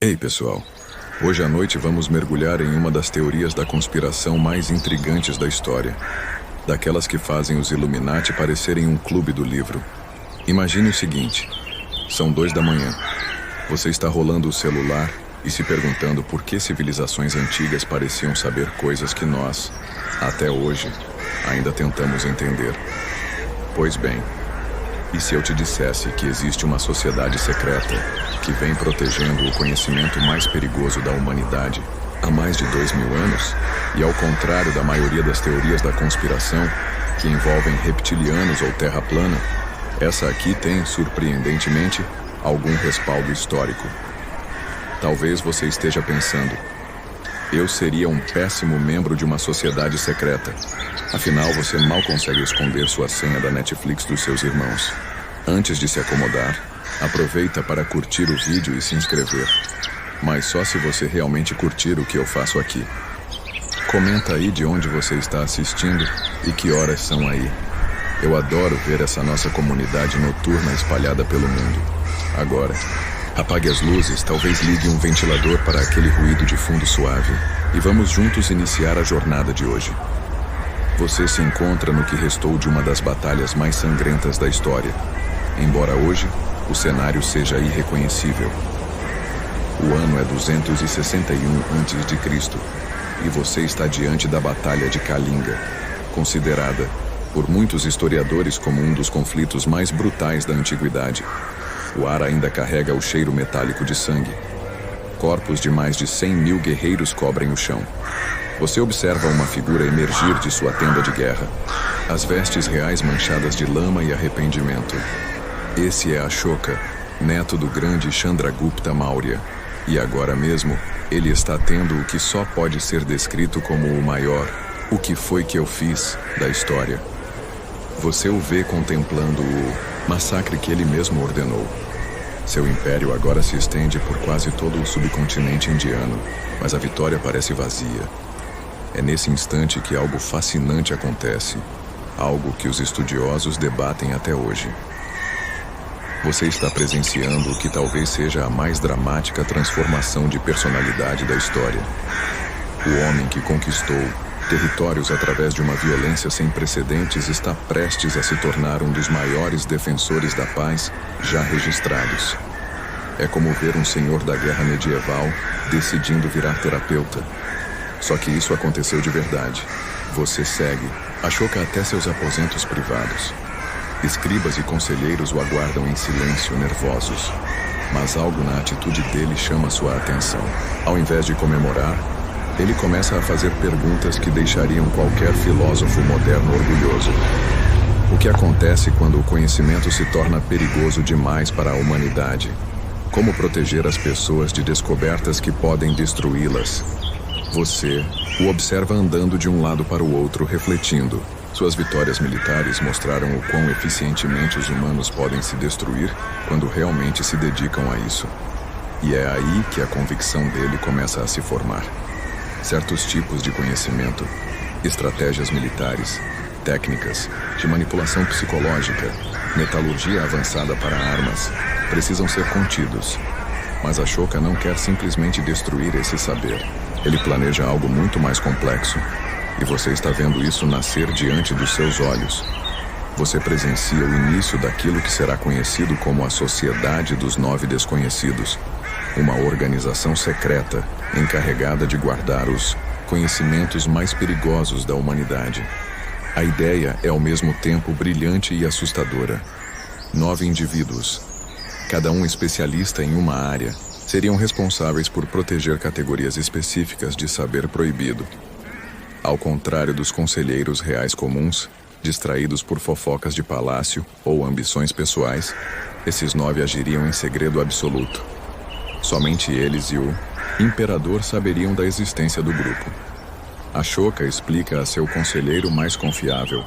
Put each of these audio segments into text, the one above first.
Ei, pessoal. Hoje à noite vamos mergulhar em uma das teorias da conspiração mais intrigantes da história. Daquelas que fazem os Illuminati parecerem um clube do livro. Imagine o seguinte: são 2 da manhã. Você está rolando o celular e se perguntando por que civilizações antigas pareciam saber coisas que nós, até hoje, ainda tentamos entender. Pois bem, e se eu te dissesse que existe uma sociedade secreta que vem protegendo o conhecimento mais perigoso da humanidade há mais de 2000 anos, e ao contrário da maioria das teorias da conspiração, que envolvem reptilianos ou terra plana, essa aqui tem, surpreendentemente, algum respaldo histórico. Talvez você esteja pensando: eu seria um péssimo membro de uma sociedade secreta. Afinal, você mal consegue esconder sua senha da Netflix dos seus irmãos. Antes de se acomodar, aproveita para curtir o vídeo e se inscrever. Mas só se você realmente curtir o que eu faço aqui. Comenta aí de onde você está assistindo e que horas são aí. Eu adoro ver essa nossa comunidade noturna espalhada pelo mundo. Agora, apague as luzes, talvez ligue um ventilador para aquele ruído de fundo suave, e vamos juntos iniciar a jornada de hoje. Você se encontra no que restou de uma das batalhas mais sangrentas da história, embora hoje o cenário seja irreconhecível. O ano é 261 a.C. e você está diante da Batalha de Kalinga, considerada por muitos historiadores como um dos conflitos mais brutais da antiguidade. O ar ainda carrega o cheiro metálico de sangue. Corpos de mais de 100.000 guerreiros cobrem o chão. Você observa uma figura emergir de sua tenda de guerra, as vestes reais manchadas de lama e arrependimento. Esse é Ashoka, neto do grande Chandragupta Maurya, e agora mesmo ele está tendo o que só pode ser descrito como o maior "o que foi que eu fiz" da história. Você o vê contemplando o massacre que ele mesmo ordenou. Seu império agora se estende por quase todo o subcontinente indiano, mas a vitória parece vazia. É nesse instante que algo fascinante acontece, algo que os estudiosos debatem até hoje. Você está presenciando o que talvez seja a mais dramática transformação de personalidade da história. O homem que conquistou territórios através de uma violência sem precedentes está prestes a se tornar um dos maiores defensores da paz já registrados. É como ver um senhor da guerra medieval decidindo virar terapeuta. Só que isso aconteceu de verdade. Você segue Ashoka até seus aposentos privados. Escribas e conselheiros o aguardam em silêncio, nervosos. Mas algo na atitude dele chama sua atenção. Ao invés de comemorar, ele começa a fazer perguntas que deixariam qualquer filósofo moderno orgulhoso. O que acontece quando o conhecimento se torna perigoso demais para a humanidade? Como proteger as pessoas de descobertas que podem destruí-las? Você o observa andando de um lado para o outro, refletindo. Suas vitórias militares mostraram o quão eficientemente os humanos podem se destruir quando realmente se dedicam a isso. E é aí que a convicção dele começa a se formar. Certos tipos de conhecimento, estratégias militares, técnicas de manipulação psicológica, metalurgia avançada para armas, precisam ser contidos. Mas Ashoka não quer simplesmente destruir esse saber. Ele planeja algo muito mais complexo. E você está vendo isso nascer diante dos seus olhos. Você presencia o início daquilo que será conhecido como a Sociedade dos 9 Desconhecidos, uma organização secreta encarregada de guardar os conhecimentos mais perigosos da humanidade. A ideia é ao mesmo tempo brilhante e assustadora. 9 indivíduos, cada um especialista em uma área, seriam responsáveis por proteger categorias específicas de saber proibido. Ao contrário dos conselheiros reais comuns, distraídos por fofocas de palácio ou ambições pessoais, esses 9 agiriam em segredo absoluto. Somente eles e o imperador saberiam da existência do grupo. Ashoka explica a seu conselheiro mais confiável: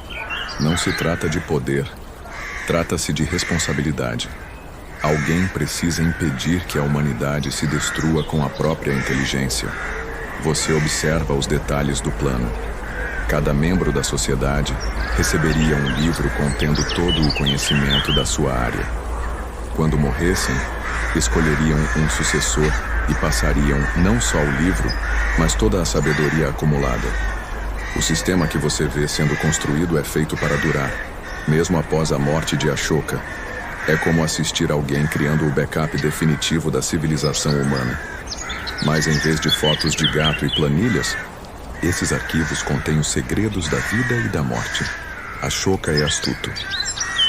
não se trata de poder, trata-se de responsabilidade. Alguém precisa impedir que a humanidade se destrua com a própria inteligência. Você observa os detalhes do plano. Cada membro da sociedade receberia um livro contendo todo o conhecimento da sua área. Quando morressem, escolheriam um sucessor e passariam não só o livro, mas toda a sabedoria acumulada. O sistema que você vê sendo construído é feito para durar, mesmo após a morte de Ashoka. É como assistir alguém criando o backup definitivo da civilização humana. Mas em vez de fotos de gato e planilhas, esses arquivos contêm os segredos da vida e da morte. Ashoka é astuto.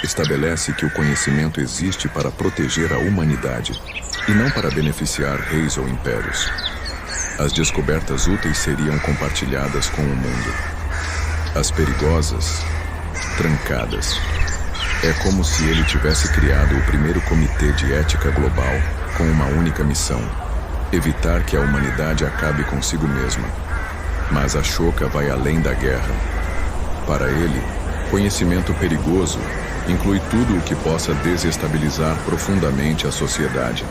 Estabelece que o conhecimento existe para proteger a humanidade e não para beneficiar reis ou impérios. As descobertas úteis seriam compartilhadas com o mundo. As perigosas, trancadas. É como se ele tivesse criado o primeiro comitê de ética global com uma única missão: evitar que a humanidade acabe consigo mesma. Mas Ashoka vai além da guerra. Para ele, conhecimento perigoso inclui tudo o que possa desestabilizar profundamente a sociedade.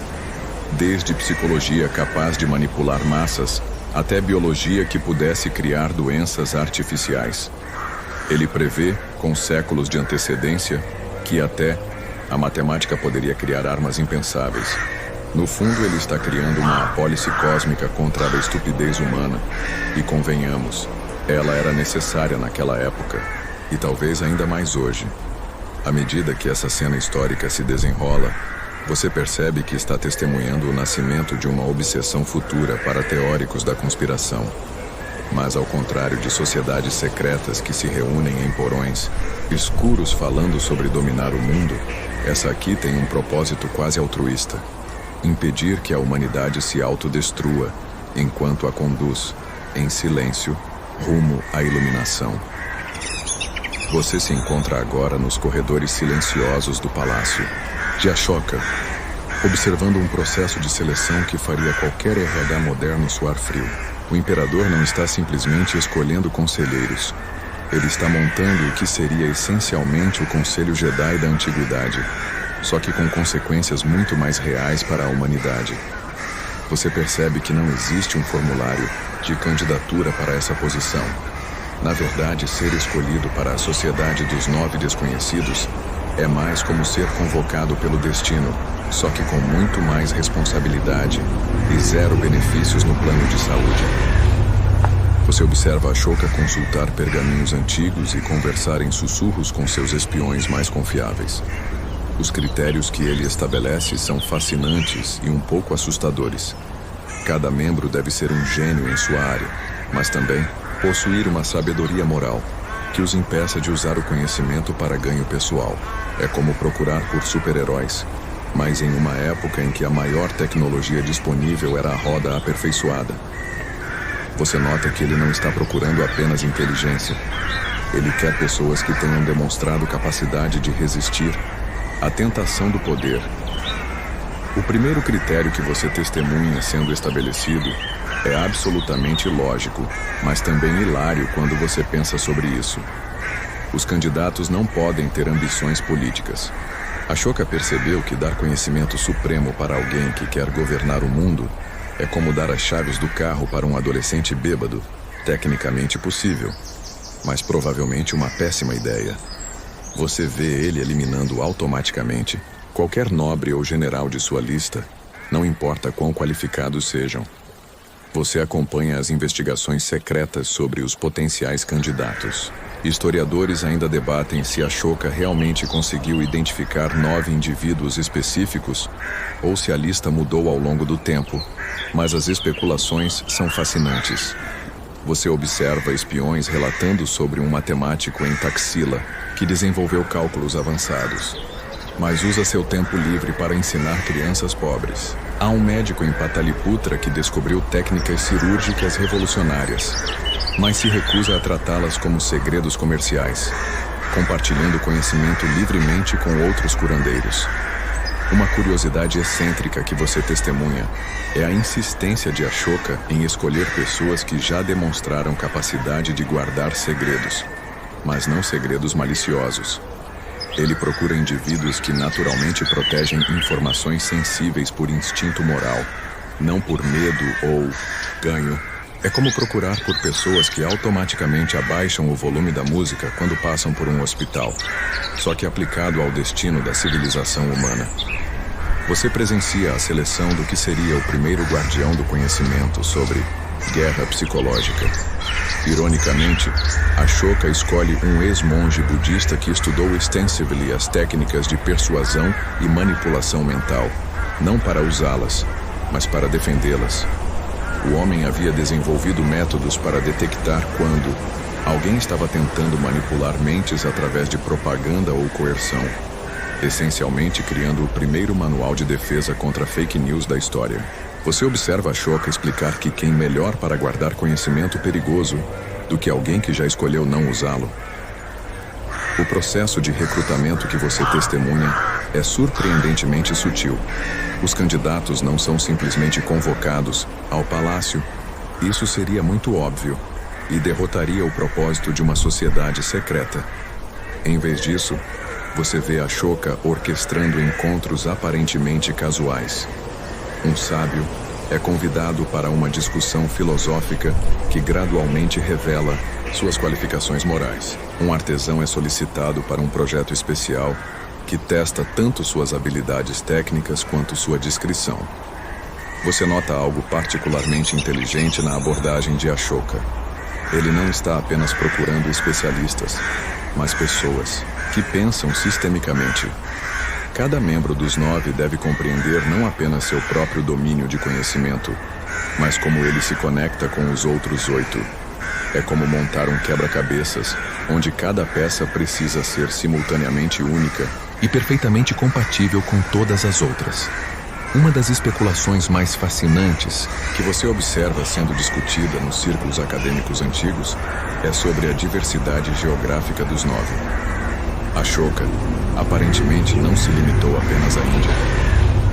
Desde psicologia capaz de manipular massas, até biologia que pudesse criar doenças artificiais. Ele prevê, com séculos de antecedência, que até a matemática poderia criar armas impensáveis. No fundo, ele está criando uma apólice cósmica contra a estupidez humana. E convenhamos, ela era necessária naquela época, e talvez ainda mais hoje. À medida que essa cena histórica se desenrola, você percebe que está testemunhando o nascimento de uma obsessão futura para teóricos da conspiração. Mas ao contrário de sociedades secretas que se reúnem em porões, escuros falando sobre dominar o mundo, essa aqui tem um propósito quase altruísta: impedir que a humanidade se autodestrua enquanto a conduz, em silêncio, rumo à iluminação. Você se encontra agora nos corredores silenciosos do palácio de Ashoka, observando um processo de seleção que faria qualquer RH moderno suar frio. O imperador não está simplesmente escolhendo conselheiros. Ele está montando o que seria essencialmente o Conselho Jedi da Antiguidade, só que com consequências muito mais reais para a humanidade. Você percebe que não existe um formulário de candidatura para essa posição. Na verdade, ser escolhido para a Sociedade dos 9 Desconhecidos é mais como ser convocado pelo destino, só que com muito mais responsabilidade e zero benefícios no plano de saúde. Você observa Ashoka consultar pergaminhos antigos e conversar em sussurros com seus espiões mais confiáveis. Os critérios que ele estabelece são fascinantes e um pouco assustadores. Cada membro deve ser um gênio em sua área, mas também possuir uma sabedoria moral que os impeça de usar o conhecimento para ganho pessoal. É como procurar por super-heróis, mas em uma época em que a maior tecnologia disponível era a roda aperfeiçoada. Você nota que ele não está procurando apenas inteligência. Ele quer pessoas que tenham demonstrado capacidade de resistir à tentação do poder. O primeiro critério que você testemunha sendo estabelecido é absolutamente lógico, mas também hilário quando você pensa sobre isso. Os candidatos não podem ter ambições políticas. Ashoka percebeu que dar conhecimento supremo para alguém que quer governar o mundo é como dar as chaves do carro para um adolescente bêbado. Tecnicamente possível, mas provavelmente uma péssima ideia. Você vê ele eliminando automaticamente qualquer nobre ou general de sua lista, não importa quão qualificados sejam. Você acompanha as investigações secretas sobre os potenciais candidatos. Historiadores ainda debatem se Ashoka realmente conseguiu identificar 9 indivíduos específicos ou se a lista mudou ao longo do tempo, mas as especulações são fascinantes. Você observa espiões relatando sobre um matemático em Taxila que desenvolveu cálculos avançados, mas usa seu tempo livre para ensinar crianças pobres. Há um médico em Pataliputra que descobriu técnicas cirúrgicas revolucionárias, mas se recusa a tratá-las como segredos comerciais, compartilhando conhecimento livremente com outros curandeiros. Uma curiosidade excêntrica que você testemunha é a insistência de Ashoka em escolher pessoas que já demonstraram capacidade de guardar segredos, mas não segredos maliciosos. Ele procura indivíduos que naturalmente protegem informações sensíveis por instinto moral, não por medo ou ganho. É como procurar por pessoas que automaticamente abaixam o volume da música quando passam por um hospital, só que aplicado ao destino da civilização humana. Você presencia a seleção do que seria o primeiro guardião do conhecimento sobre guerra psicológica. Ironicamente, Ashoka escolhe um ex-monge budista que estudou extensively as técnicas de persuasão e manipulação mental, não para usá-las, mas para defendê-las. O homem havia desenvolvido métodos para detectar quando alguém estava tentando manipular mentes através de propaganda ou coerção, essencialmente criando o primeiro manual de defesa contra fake news da história. Você observa Ashoka explicar que quem melhor para guardar conhecimento perigoso do que alguém que já escolheu não usá-lo. O processo de recrutamento que você testemunha é surpreendentemente sutil. Os candidatos não são simplesmente convocados ao palácio. Isso seria muito óbvio e derrotaria o propósito de uma sociedade secreta. Em vez disso, você vê Ashoka orquestrando encontros aparentemente casuais. Um sábio é convidado para uma discussão filosófica que gradualmente revela suas qualificações morais. Um artesão é solicitado para um projeto especial que testa tanto suas habilidades técnicas quanto sua discrição. Você nota algo particularmente inteligente na abordagem de Ashoka. Ele não está apenas procurando especialistas, mas pessoas que pensam sistemicamente. Cada membro dos 9 deve compreender não apenas seu próprio domínio de conhecimento, mas como ele se conecta com os outros 8. É como montar um quebra-cabeças, onde cada peça precisa ser simultaneamente única e perfeitamente compatível com todas as outras. Uma das especulações mais fascinantes que você observa sendo discutida nos círculos acadêmicos antigos é sobre a diversidade geográfica dos 9. Ashoka aparentemente não se limitou apenas à Índia.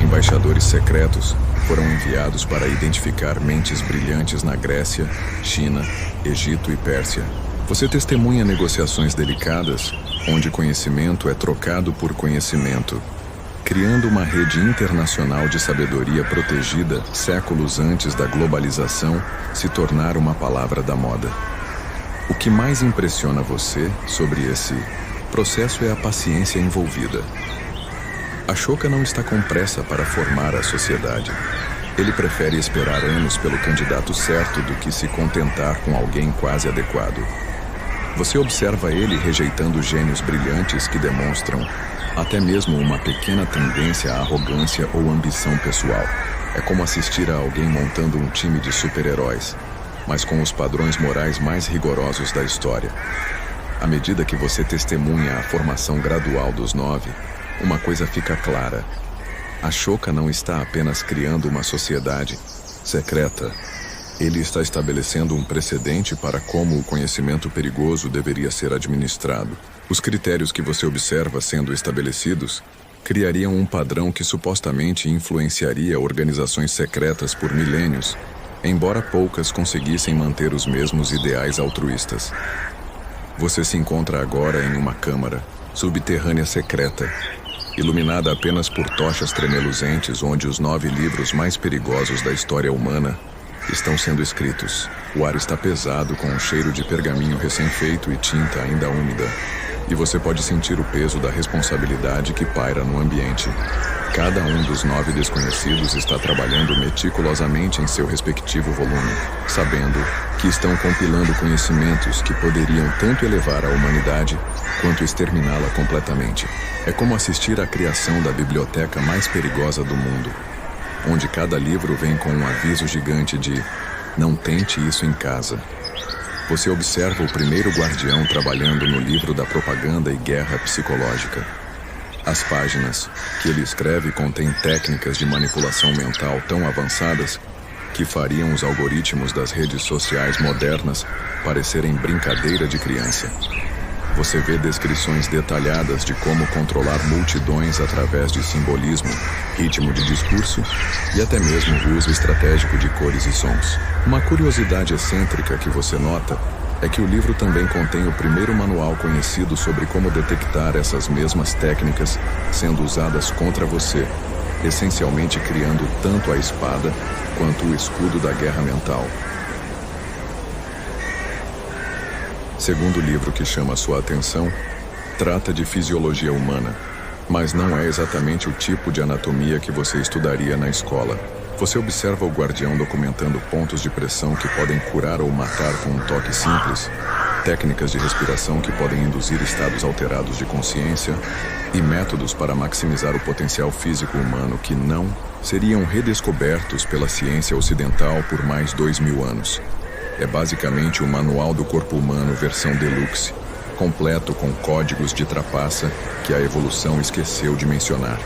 Embaixadores secretos foram enviados para identificar mentes brilhantes na Grécia, China, Egito e Pérsia. Você testemunha negociações delicadas, onde conhecimento é trocado por conhecimento, criando uma rede internacional de sabedoria protegida séculos antes da globalização se tornar uma palavra da moda. O que mais impressiona você sobre esse processo é a paciência envolvida. Ashoka não está com pressa para formar a sociedade. Ele prefere esperar anos pelo candidato certo do que se contentar com alguém quase adequado. Você observa ele rejeitando gênios brilhantes que demonstram até mesmo uma pequena tendência à arrogância ou ambição pessoal. É como assistir a alguém montando um time de super-heróis, mas com os padrões morais mais rigorosos da história. À medida que você testemunha a formação gradual dos 9, uma coisa fica clara. Ashoka não está apenas criando uma sociedade secreta. Ele está estabelecendo um precedente para como o conhecimento perigoso deveria ser administrado. Os critérios que você observa sendo estabelecidos criariam um padrão que supostamente influenciaria organizações secretas por milênios, embora poucas conseguissem manter os mesmos ideais altruístas. Você se encontra agora em uma câmara subterrânea secreta, iluminada apenas por tochas tremeluzentes, onde os 9 livros mais perigosos da história humana estão sendo escritos. O ar está pesado, com um cheiro de pergaminho recém-feito e tinta ainda úmida, e você pode sentir o peso da responsabilidade que paira no ambiente. Cada um dos 9 desconhecidos está trabalhando meticulosamente em seu respectivo volume, sabendo que estão compilando conhecimentos que poderiam tanto elevar a humanidade quanto exterminá-la completamente. É como assistir à criação da biblioteca mais perigosa do mundo, onde cada livro vem com um aviso gigante de "Não tente isso em casa". Você observa o primeiro guardião trabalhando no livro da propaganda e guerra psicológica. As páginas que ele escreve contêm técnicas de manipulação mental tão avançadas que fariam os algoritmos das redes sociais modernas parecerem brincadeira de criança. Você vê descrições detalhadas de como controlar multidões através de simbolismo, ritmo de discurso e até mesmo o uso estratégico de cores e sons. Uma curiosidade excêntrica que você nota é que o livro também contém o primeiro manual conhecido sobre como detectar essas mesmas técnicas sendo usadas contra você, essencialmente criando tanto a espada quanto o escudo da guerra mental. Segundo livro que chama sua atenção, trata de fisiologia humana. Mas não é exatamente o tipo de anatomia que você estudaria na escola. Você observa o guardião documentando pontos de pressão que podem curar ou matar com um toque simples, técnicas de respiração que podem induzir estados alterados de consciência e métodos para maximizar o potencial físico humano que não seriam redescobertos pela ciência ocidental por mais 2000 anos. É basicamente o Manual do Corpo Humano versão deluxe, completo com códigos de trapaça que a evolução esqueceu de mencionar.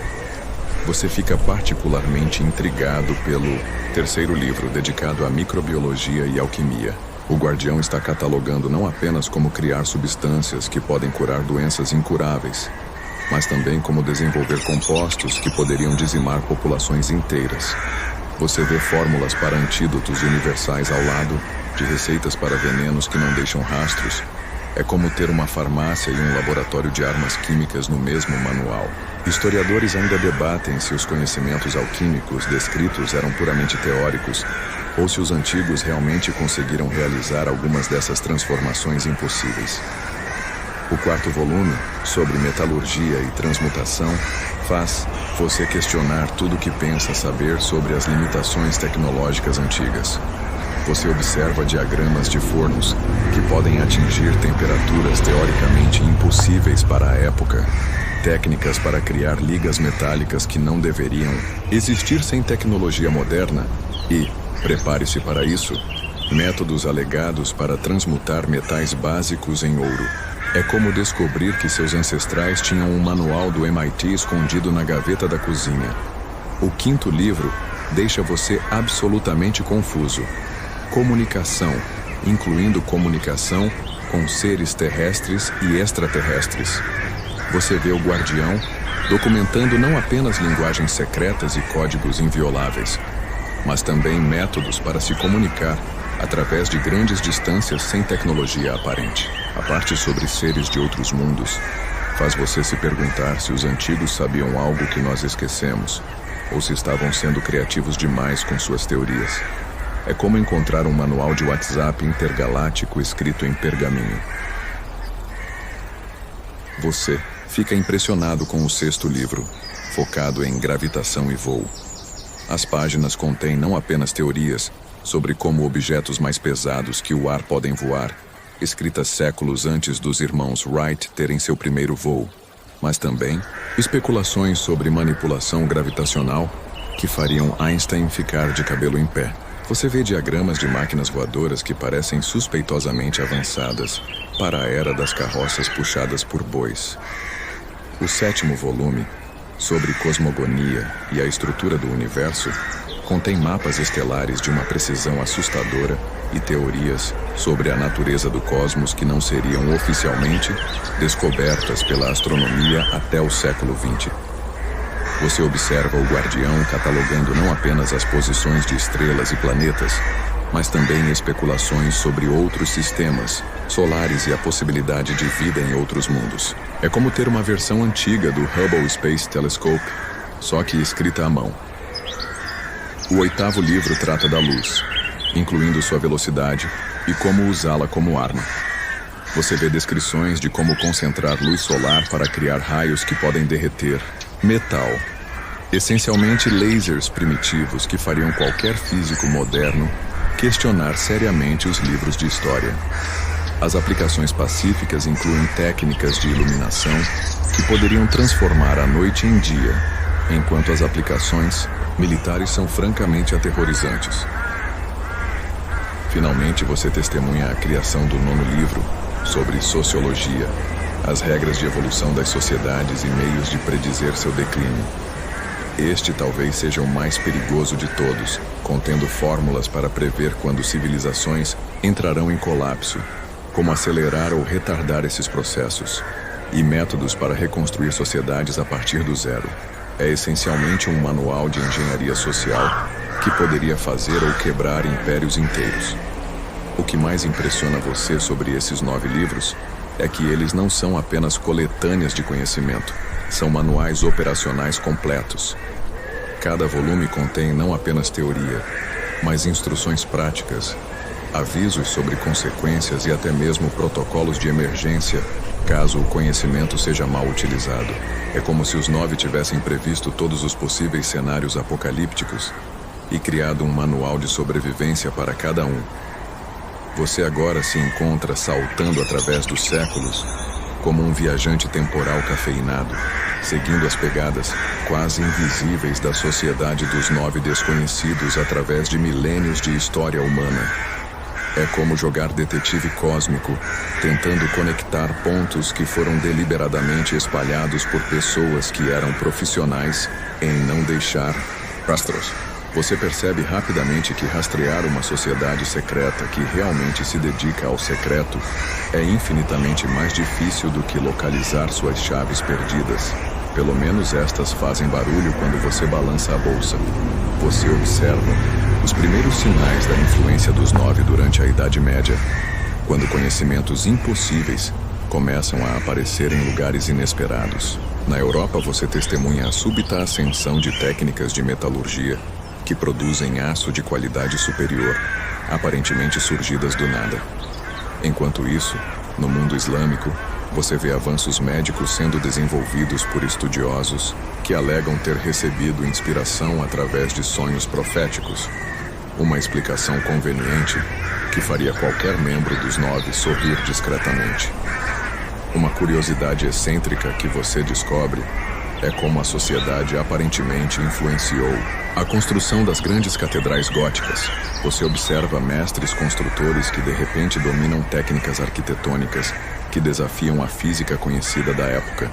Você fica particularmente intrigado pelo terceiro livro dedicado à microbiologia e alquimia. O guardião está catalogando não apenas como criar substâncias que podem curar doenças incuráveis, mas também como desenvolver compostos que poderiam dizimar populações inteiras. Você vê fórmulas para antídotos universais ao lado de receitas para venenos que não deixam rastros. É como ter uma farmácia e um laboratório de armas químicas no mesmo manual. Historiadores ainda debatem se os conhecimentos alquímicos descritos eram puramente teóricos ou se os antigos realmente conseguiram realizar algumas dessas transformações impossíveis. O quarto volume, sobre metalurgia e transmutação, faz você questionar tudo o que pensa saber sobre as limitações tecnológicas antigas. Você observa diagramas de fornos que podem atingir temperaturas teoricamente impossíveis para a época, técnicas para criar ligas metálicas que não deveriam existir sem tecnologia moderna e, prepare-se para isso, métodos alegados para transmutar metais básicos em ouro. É como descobrir que seus ancestrais tinham um manual do MIT escondido na gaveta da cozinha. O quinto livro deixa você absolutamente confuso. Comunicação, incluindo comunicação com seres terrestres e extraterrestres. Você vê o guardião documentando não apenas linguagens secretas e códigos invioláveis, mas também métodos para se comunicar através de grandes distâncias sem tecnologia aparente. A parte sobre seres de outros mundos faz você se perguntar se os antigos sabiam algo que nós esquecemos, ou se estavam sendo criativos demais com suas teorias. É como encontrar um manual de WhatsApp intergaláctico escrito em pergaminho. Você fica impressionado com o sexto livro, focado em gravitação e voo. As páginas contêm não apenas teorias sobre como objetos mais pesados que o ar podem voar, escritas séculos antes dos irmãos Wright terem seu primeiro voo, mas também especulações sobre manipulação gravitacional que fariam Einstein ficar de cabelo em pé. Você vê diagramas de máquinas voadoras que parecem suspeitosamente avançadas para a era das carroças puxadas por bois. O sétimo volume, sobre cosmogonia e a estrutura do universo, contém mapas estelares de uma precisão assustadora e teorias sobre a natureza do cosmos que não seriam oficialmente descobertas pela astronomia até o século XX. Você observa o guardião catalogando não apenas as posições de estrelas e planetas, mas também especulações sobre outros sistemas solares e a possibilidade de vida em outros mundos. É como ter uma versão antiga do Hubble Space Telescope, só que escrita à mão. O oitavo livro trata da luz, incluindo sua velocidade e como usá-la como arma. Você vê descrições de como concentrar luz solar para criar raios que podem derreter metal. Essencialmente lasers primitivos que fariam qualquer físico moderno questionar seriamente os livros de história. As aplicações pacíficas incluem técnicas de iluminação que poderiam transformar a noite em dia, enquanto as aplicações militares são francamente aterrorizantes. Finalmente, você testemunha a criação do nono livro, sobre sociologia, as regras de evolução das sociedades e meios de predizer seu declínio. Este talvez seja o mais perigoso de todos, contendo fórmulas para prever quando civilizações entrarão em colapso, como acelerar ou retardar esses processos, e métodos para reconstruir sociedades a partir do zero. É essencialmente um manual de engenharia social que poderia fazer ou quebrar impérios inteiros. O que mais impressiona você sobre esses 9 livros é que eles não são apenas coletâneas de conhecimento, são manuais operacionais completos. Cada volume contém não apenas teoria, mas instruções práticas avisos sobre consequências e até mesmo protocolos de emergência, caso o conhecimento seja mal utilizado. É como se os 9 tivessem previsto todos os possíveis cenários apocalípticos e criado um manual de sobrevivência para cada um. Você agora se encontra saltando através dos séculos, como um viajante temporal cafeinado, seguindo as pegadas quase invisíveis da sociedade dos 9 desconhecidos através de milênios de história humana. É como jogar detetive cósmico, tentando conectar pontos que foram deliberadamente espalhados por pessoas que eram profissionais em não deixar rastros. Você percebe rapidamente que rastrear uma sociedade secreta que realmente se dedica ao secreto é infinitamente mais difícil do que localizar suas chaves perdidas. Pelo menos estas fazem barulho quando você balança a bolsa. Você observa os primeiros sinais da influência dos 9 durante a Idade Média, quando conhecimentos impossíveis começam a aparecer em lugares inesperados. Na Europa, você testemunha a súbita ascensão de técnicas de metalurgia que produzem aço de qualidade superior, aparentemente surgidas do nada. Enquanto isso, no mundo islâmico, você vê avanços médicos sendo desenvolvidos por estudiosos que alegam ter recebido inspiração através de sonhos proféticos. Uma explicação conveniente que faria qualquer membro dos 9 sorrir discretamente. Uma curiosidade excêntrica que você descobre é como a sociedade aparentemente influenciou a construção das grandes catedrais góticas. Você observa mestres construtores que de repente dominam técnicas arquitetônicas que desafiam a física conhecida da época,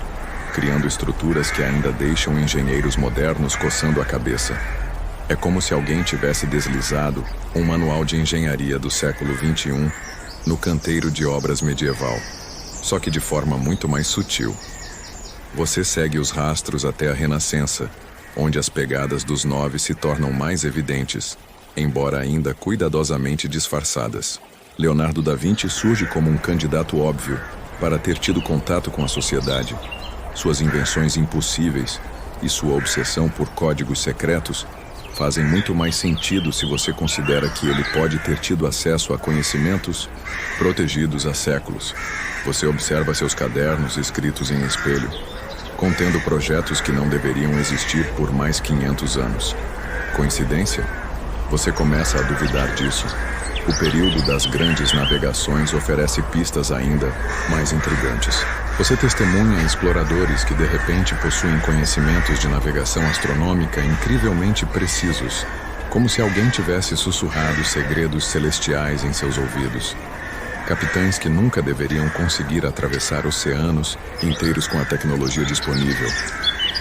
criando estruturas que ainda deixam engenheiros modernos coçando a cabeça. É como se alguém tivesse deslizado um manual de engenharia do século XXI no canteiro de obras medieval, só que de forma muito mais sutil. Você segue os rastros até a Renascença, onde as pegadas dos 9 se tornam mais evidentes, embora ainda cuidadosamente disfarçadas. Leonardo da Vinci surge como um candidato óbvio para ter tido contato com a sociedade. Suas invenções impossíveis e sua obsessão por códigos secretos fazem muito mais sentido se você considera que ele pode ter tido acesso a conhecimentos protegidos há séculos. Você observa seus cadernos escritos em espelho, contendo projetos que não deveriam existir por mais 500 anos. Coincidência? Você começa a duvidar disso. O período das grandes navegações oferece pistas ainda mais intrigantes. Você testemunha exploradores que de repente possuem conhecimentos de navegação astronômica incrivelmente precisos, como se alguém tivesse sussurrado segredos celestiais em seus ouvidos. Capitães que nunca deveriam conseguir atravessar oceanos inteiros com a tecnologia disponível,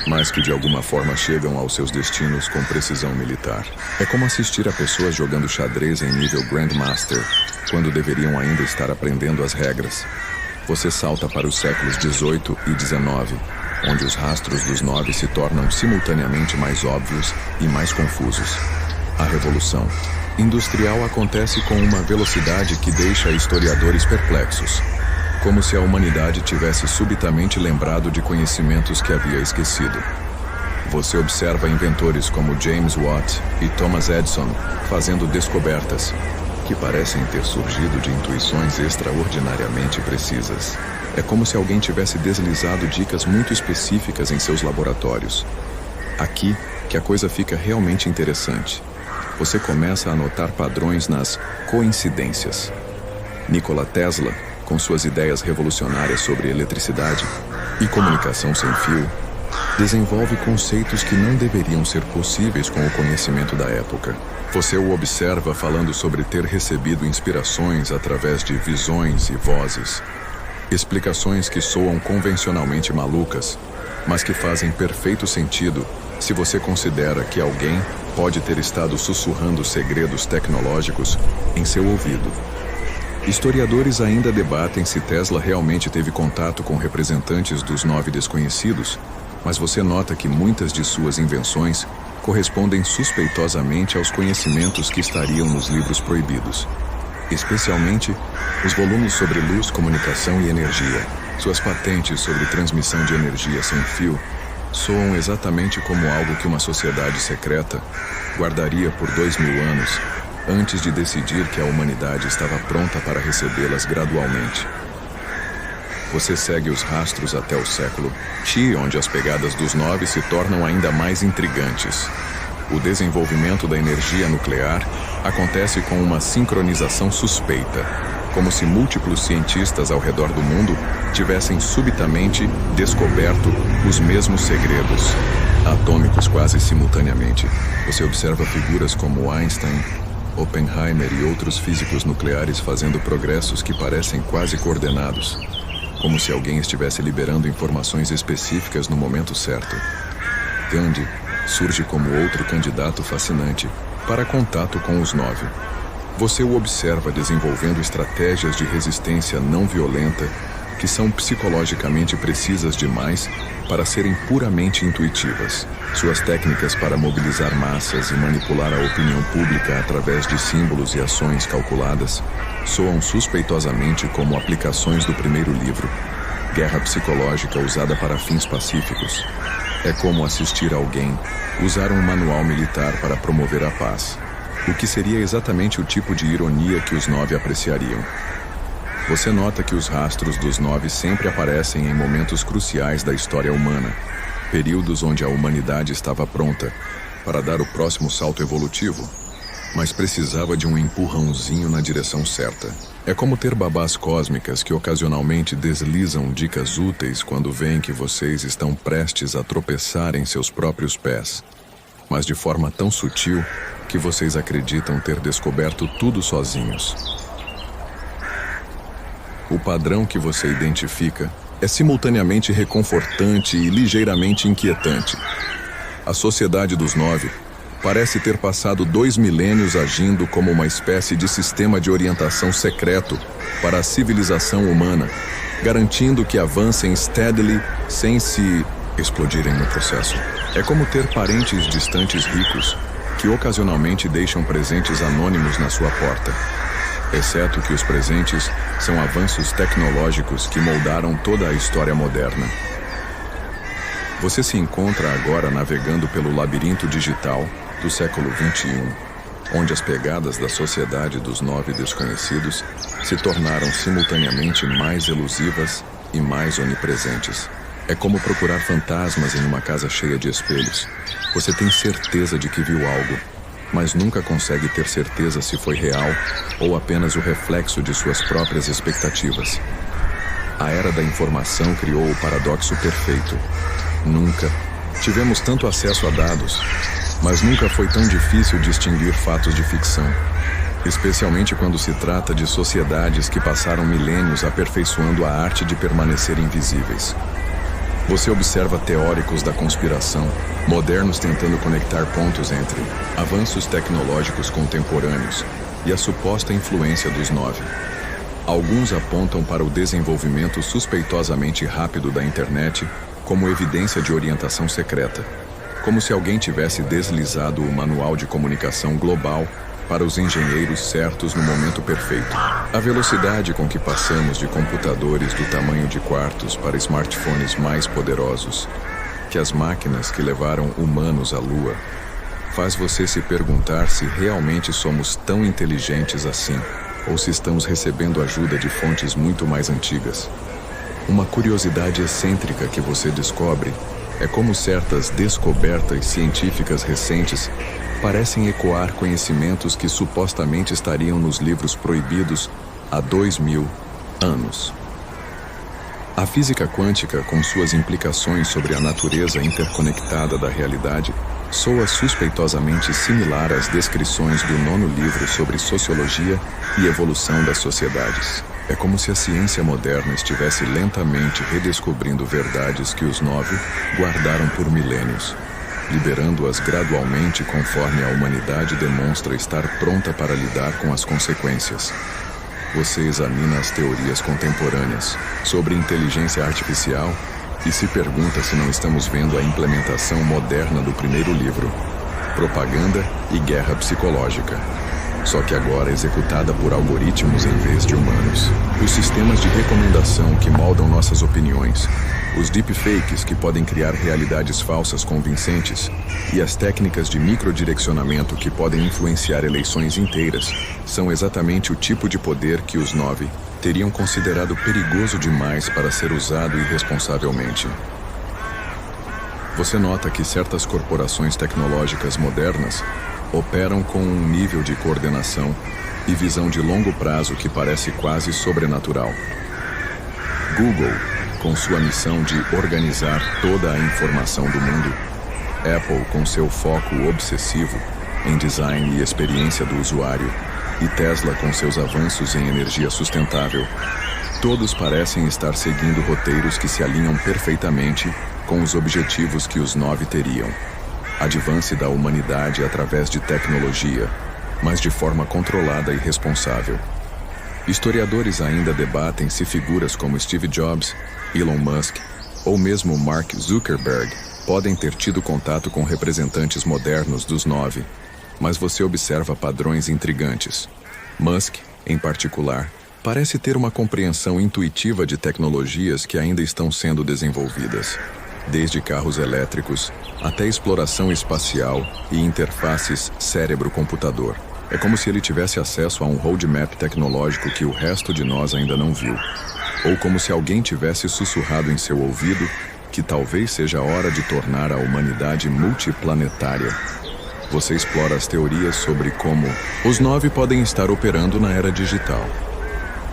mas que de alguma forma chegam aos seus destinos com precisão militar. É como assistir a pessoas jogando xadrez em nível Grandmaster, quando deveriam ainda estar aprendendo as regras. Você salta para os séculos 18 e 19, onde os rastros dos 9 se tornam simultaneamente mais óbvios e mais confusos. A Revolução Industrial acontece com uma velocidade que deixa historiadores perplexos, como se a humanidade tivesse subitamente lembrado de conhecimentos que havia esquecido. Você observa inventores como James Watt e Thomas Edison fazendo descobertas que parecem ter surgido de intuições extraordinariamente precisas. É como se alguém tivesse deslizado dicas muito específicas em seus laboratórios. Aqui que a coisa fica realmente interessante. Você começa a notar padrões nas coincidências. Nikola Tesla, com suas ideias revolucionárias sobre eletricidade e comunicação sem fio, desenvolve conceitos que não deveriam ser possíveis com o conhecimento da época. Você o observa falando sobre ter recebido inspirações através de visões e vozes. Explicações que soam convencionalmente malucas, mas que fazem perfeito sentido se você considera que alguém pode ter estado sussurrando segredos tecnológicos em seu ouvido. Historiadores ainda debatem se Tesla realmente teve contato com representantes dos 9 desconhecidos, mas você nota que muitas de suas invenções correspondem suspeitosamente aos conhecimentos que estariam nos livros proibidos, especialmente os volumes sobre luz, comunicação e energia. Suas patentes sobre transmissão de energia sem fio soam exatamente como algo que uma sociedade secreta guardaria por 2000 anos antes de decidir que a humanidade estava pronta para recebê-las gradualmente. Você segue os rastros até o século T, onde as pegadas dos 9 se tornam ainda mais intrigantes. O desenvolvimento da energia nuclear acontece com uma sincronização suspeita, como se múltiplos cientistas ao redor do mundo tivessem subitamente descoberto os mesmos segredos, atômicos quase simultaneamente. Você observa figuras como Einstein, Oppenheimer e outros físicos nucleares fazendo progressos que parecem quase coordenados, como se alguém estivesse liberando informações específicas no momento certo. Gandhi surge como outro candidato fascinante para contato com os 9. Você o observa desenvolvendo estratégias de resistência não violenta que são psicologicamente precisas demais para serem puramente intuitivas. Suas técnicas para mobilizar massas e manipular a opinião pública através de símbolos e ações calculadas soam suspeitosamente como aplicações do primeiro livro, Guerra Psicológica usada para fins pacíficos. É como assistir alguém usar um manual militar para promover a paz, o que seria exatamente o tipo de ironia que os 9 apreciariam. Você nota que os rastros dos 9 sempre aparecem em momentos cruciais da história humana, períodos onde a humanidade estava pronta para dar o próximo salto evolutivo, mas precisava de um empurrãozinho na direção certa. É como ter babás cósmicas que ocasionalmente deslizam dicas úteis quando veem que vocês estão prestes a tropeçar em seus próprios pés, mas de forma tão sutil que vocês acreditam ter descoberto tudo sozinhos. O padrão que você identifica é simultaneamente reconfortante e ligeiramente inquietante. A sociedade dos 9 parece ter passado 2 milênios agindo como uma espécie de sistema de orientação secreto para a civilização humana, garantindo que avancem steadily sem se explodirem no processo. É como ter parentes distantes ricos que ocasionalmente deixam presentes anônimos na sua porta, exceto que os presentes são avanços tecnológicos que moldaram toda a história moderna. Você se encontra agora navegando pelo labirinto digital do século XXI, onde as pegadas da sociedade dos 9 desconhecidos se tornaram simultaneamente mais elusivas e mais onipresentes. É como procurar fantasmas em uma casa cheia de espelhos. Você tem certeza de que viu algo, mas nunca consegue ter certeza se foi real ou apenas o reflexo de suas próprias expectativas. A era da informação criou o paradoxo perfeito. Nunca tivemos tanto acesso a dados, mas nunca foi tão difícil distinguir fatos de ficção, especialmente quando se trata de sociedades que passaram milênios aperfeiçoando a arte de permanecer invisíveis. Você observa teóricos da conspiração, modernos tentando conectar pontos entre avanços tecnológicos contemporâneos e a suposta influência dos 9. Alguns apontam para o desenvolvimento suspeitosamente rápido da internet como evidência de orientação secreta, como se alguém tivesse deslizado o manual de comunicação global para os engenheiros certos no momento perfeito. A velocidade com que passamos de computadores do tamanho de quartos para smartphones mais poderosos que as máquinas que levaram humanos à Lua faz você se perguntar se realmente somos tão inteligentes assim, ou se estamos recebendo ajuda de fontes muito mais antigas. Uma curiosidade excêntrica que você descobre é como certas descobertas científicas recentes parecem ecoar conhecimentos que supostamente estariam nos livros proibidos há 2000 anos. A física quântica, com suas implicações sobre a natureza interconectada da realidade, soa suspeitosamente similar às descrições do 9º livro sobre sociologia e evolução das sociedades. É como se a ciência moderna estivesse lentamente redescobrindo verdades que os 9 guardaram por milênios, liberando-as gradualmente conforme a humanidade demonstra estar pronta para lidar com as consequências. Você examina as teorias contemporâneas sobre inteligência artificial e se pergunta se não estamos vendo a implementação moderna do primeiro livro, Propaganda e Guerra Psicológica. só que agora executada por algoritmos em vez de humanos. Os sistemas de recomendação que moldam nossas opiniões, os deepfakes que podem criar realidades falsas convincentes e as técnicas de microdirecionamento que podem influenciar eleições inteiras são exatamente o tipo de poder que os 9 teriam considerado perigoso demais para ser usado irresponsavelmente. Você nota que certas corporações tecnológicas modernas operam com um nível de coordenação e visão de longo prazo que parece quase sobrenatural. Google, com sua missão de organizar toda a informação do mundo, Apple com seu foco obsessivo em design e experiência do usuário, e Tesla com seus avanços em energia sustentável, todos parecem estar seguindo roteiros que se alinham perfeitamente com os objetivos que os 9 teriam. Advance da humanidade através de tecnologia, mas de forma controlada e responsável. Historiadores ainda debatem se figuras como Steve Jobs, Elon Musk ou mesmo Mark Zuckerberg podem ter tido contato com representantes modernos dos 9, mas você observa padrões intrigantes. Musk, em particular, parece ter uma compreensão intuitiva de tecnologias que ainda estão sendo desenvolvidas, desde carros elétricos até exploração espacial e interfaces cérebro-computador. É como se ele tivesse acesso a um roadmap tecnológico que o resto de nós ainda não viu. Ou como se alguém tivesse sussurrado em seu ouvido que talvez seja a hora de tornar a humanidade multiplanetária. Você explora as teorias sobre como os 9 podem estar operando na era digital.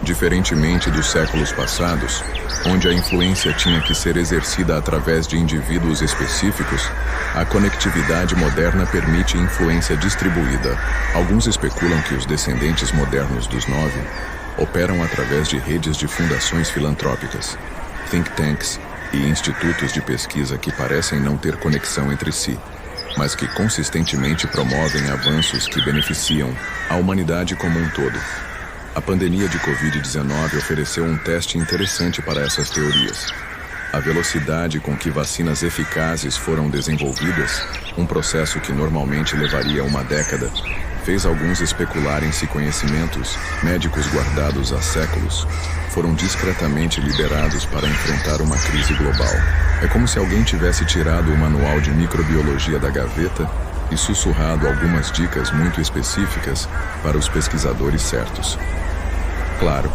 Diferentemente dos séculos passados, onde a influência tinha que ser exercida através de indivíduos específicos, a conectividade moderna permite influência distribuída. Alguns especulam que os descendentes modernos dos 9 operam através de redes de fundações filantrópicas, think tanks e institutos de pesquisa que parecem não ter conexão entre si, mas que consistentemente promovem avanços que beneficiam a humanidade como um todo. A pandemia de Covid-19 ofereceu um teste interessante para essas teorias. A velocidade com que vacinas eficazes foram desenvolvidas, um processo que normalmente levaria uma década, fez alguns especularem se conhecimentos médicos guardados há séculos foram discretamente liberados para enfrentar uma crise global. É como se alguém tivesse tirado o manual de microbiologia da gaveta e sussurrado algumas dicas muito específicas para os pesquisadores certos. Claro,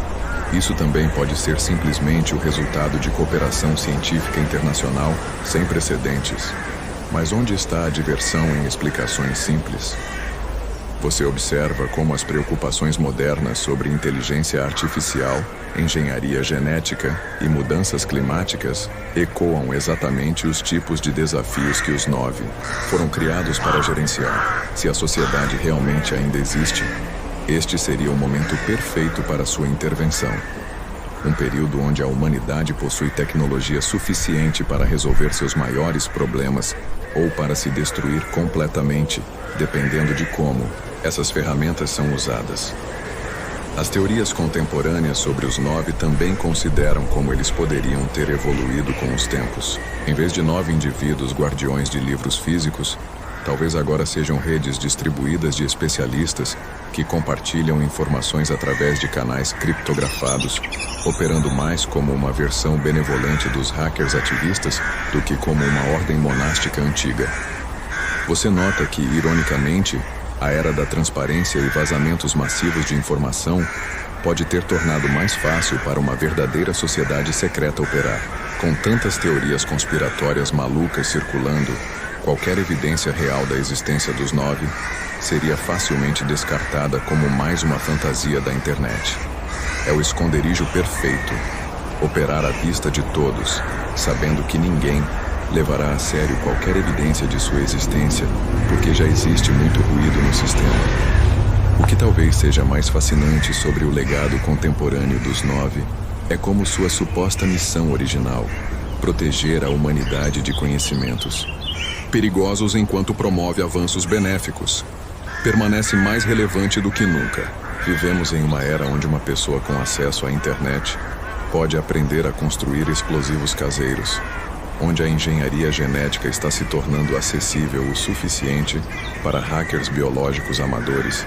isso também pode ser simplesmente o resultado de cooperação científica internacional sem precedentes. Mas onde está a diversão em explicações simples? Você observa como as preocupações modernas sobre inteligência artificial, engenharia genética e mudanças climáticas ecoam exatamente os tipos de desafios que os 9 foram criados para gerenciar. Se a sociedade realmente ainda existe, este seria o momento perfeito para sua intervenção. Um período onde a humanidade possui tecnologia suficiente para resolver seus maiores problemas ou para se destruir completamente, dependendo de como essas ferramentas são usadas. As teorias contemporâneas sobre os 9 também consideram como eles poderiam ter evoluído com os tempos. Em vez de 9 indivíduos guardiões de livros físicos, talvez agora sejam redes distribuídas de especialistas que compartilham informações através de canais criptografados, operando mais como uma versão benevolente dos hackers ativistas do que como uma ordem monástica antiga. Você nota que, ironicamente, a era da transparência e vazamentos massivos de informação pode ter tornado mais fácil para uma verdadeira sociedade secreta operar. Com tantas teorias conspiratórias malucas circulando, qualquer evidência real da existência dos 9 seria facilmente descartada como mais uma fantasia da internet. É o esconderijo perfeito. Operar à vista de todos, sabendo que ninguém levará a sério qualquer evidência de sua existência, porque já existe muito ruído no sistema. O que talvez seja mais fascinante sobre o legado contemporâneo dos 9 é como sua suposta missão original, proteger a humanidade de conhecimentos perigosos enquanto promove avanços benéficos, permanece mais relevante do que nunca. Vivemos em uma era onde uma pessoa com acesso à internet pode aprender a construir explosivos caseiros, onde a engenharia genética está se tornando acessível o suficiente para hackers biológicos amadores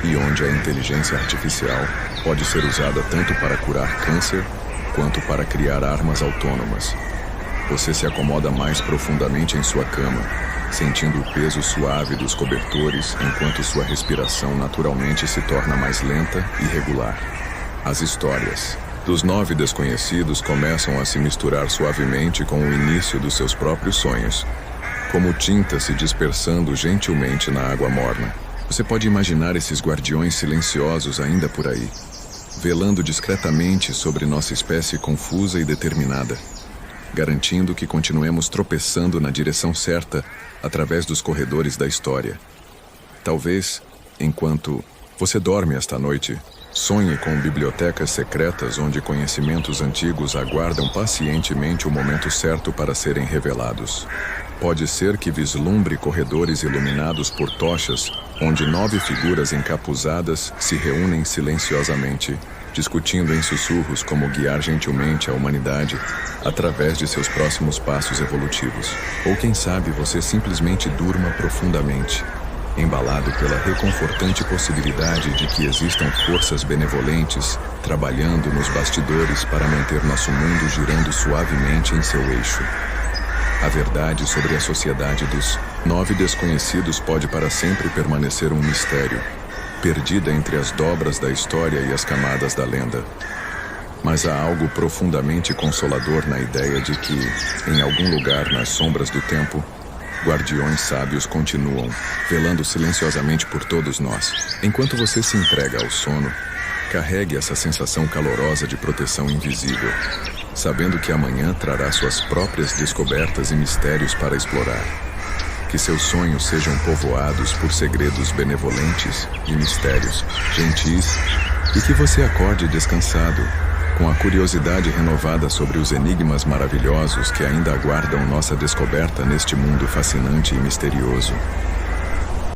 e onde a inteligência artificial pode ser usada tanto para curar câncer quanto para criar armas autônomas. Você se acomoda mais profundamente em sua cama, sentindo o peso suave dos cobertores enquanto sua respiração naturalmente se torna mais lenta e regular. As histórias dos 9 desconhecidos começam a se misturar suavemente com o início dos seus próprios sonhos, como tinta se dispersando gentilmente na água morna. Você pode imaginar esses guardiões silenciosos ainda por aí, velando discretamente sobre nossa espécie confusa e determinada, garantindo que continuemos tropeçando na direção certa através dos corredores da história. Talvez, enquanto você dorme esta noite, sonhe com bibliotecas secretas onde conhecimentos antigos aguardam pacientemente o momento certo para serem revelados. Pode ser que vislumbre corredores iluminados por tochas, onde 9 figuras encapuzadas se reúnem silenciosamente, discutindo em sussurros como guiar gentilmente a humanidade através de seus próximos passos evolutivos. Ou quem sabe você simplesmente durma profundamente, embalado pela reconfortante possibilidade de que existam forças benevolentes trabalhando nos bastidores para manter nosso mundo girando suavemente em seu eixo. A verdade sobre a sociedade dos 9 desconhecidos pode para sempre permanecer um mistério, perdida entre as dobras da história e as camadas da lenda. Mas há algo profundamente consolador na ideia de que, em algum lugar nas sombras do tempo, guardiões sábios continuam, velando silenciosamente por todos nós. Enquanto você se entrega ao sono, carregue essa sensação calorosa de proteção invisível, sabendo que amanhã trará suas próprias descobertas e mistérios para explorar. Que seus sonhos sejam povoados por segredos benevolentes e mistérios gentis, e que você acorde descansado, com a curiosidade renovada sobre os enigmas maravilhosos que ainda aguardam nossa descoberta neste mundo fascinante e misterioso.